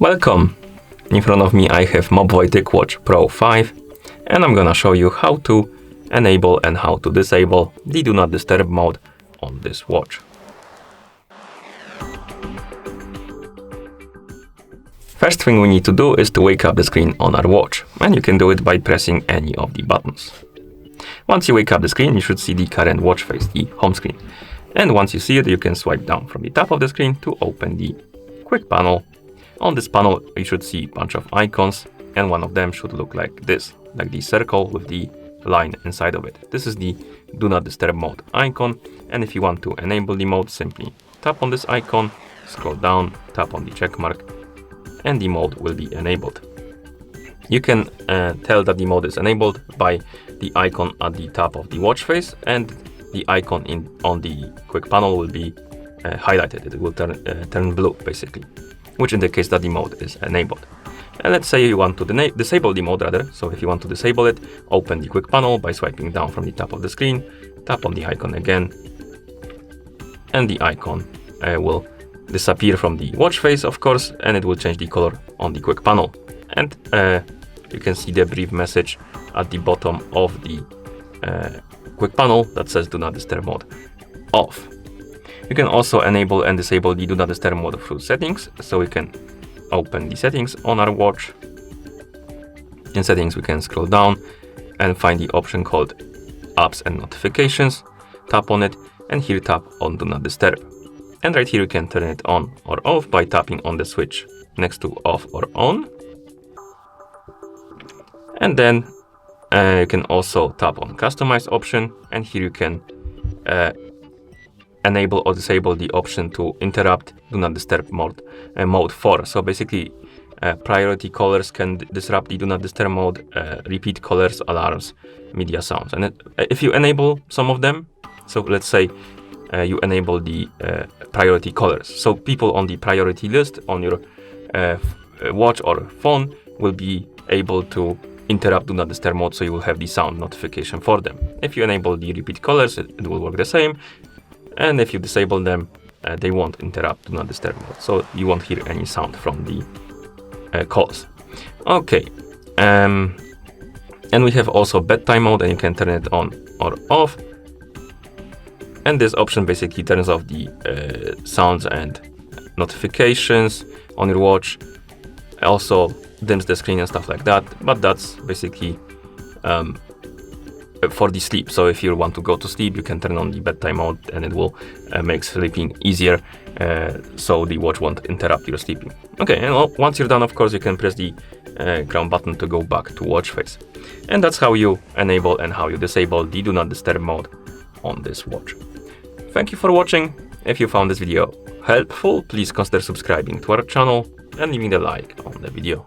Welcome! In front of me I have MOBVOI TicWatch Pro 5 and I'm gonna show you how to enable and how to disable the Do Not Disturb mode on this watch. First thing we need to do is to wake up the screen on our watch, and you can do it by pressing any of the buttons. Once you wake up the screen, you should see the current watch face, the home screen. And once you see it, you can swipe down from the top of the screen to open the quick panel. On this panel, you should see a bunch of icons, and one of them should look like this, like the circle with the line inside of it. This is the Do Not Disturb mode icon, and if you want to enable the mode, simply tap on this icon, scroll down, tap on the check mark, and the mode will be enabled. You can tell that the mode is enabled by the icon at the top of the watch face, and the icon on the quick panel will be highlighted. It will turn blue, basically, which indicates that the mode is enabled. And let's say you want to disable the mode rather. So if you want to disable it, open the quick panel by swiping down from the top of the screen, tap on the icon again, and the icon will disappear from the watch face, of course, and it will change the color on the quick panel. And you can see the brief message at the bottom of the quick panel that says Do Not Disturb mode off. You can also enable and disable the Do Not Disturb mode through settings. So we can open the settings on our watch. In settings, we can scroll down and find the option called Apps and Notifications. Tap on it, and here tap on Do Not Disturb. And right here you can turn it on or off by tapping on the switch next to off or on. And then you can also tap on customize option, and here you can enable or disable the option to interrupt Do Not Disturb mode 4. So basically priority callers can disrupt the Do Not Disturb mode, repeat callers, alarms, media sounds. And if you enable some of them, so let's say you enable the priority callers, so people on the priority list on your watch or phone will be able to interrupt Do Not Disturb mode, so you will have the sound notification for them. If you enable the repeat callers, it will work the same. And if you disable them, they won't interrupt Do Not Disturb mode, so you won't hear any sound from the calls. Okay, and we have also bedtime mode, and you can turn it on or off. And this option basically turns off the sounds and notifications on your watch. Also dims the screen and stuff like that, but that's basically for the sleep. So if you want to go to sleep, you can turn on the bedtime mode, and it will make sleeping easier, so the watch won't interrupt your sleeping. Okay, and once you're done, of course, you can press the crown button to go back to watch face. And that's how you enable and how you disable the Do Not Disturb mode on this watch. Thank you for watching. If you found this video helpful, please consider subscribing to our channel and leaving a like on the video.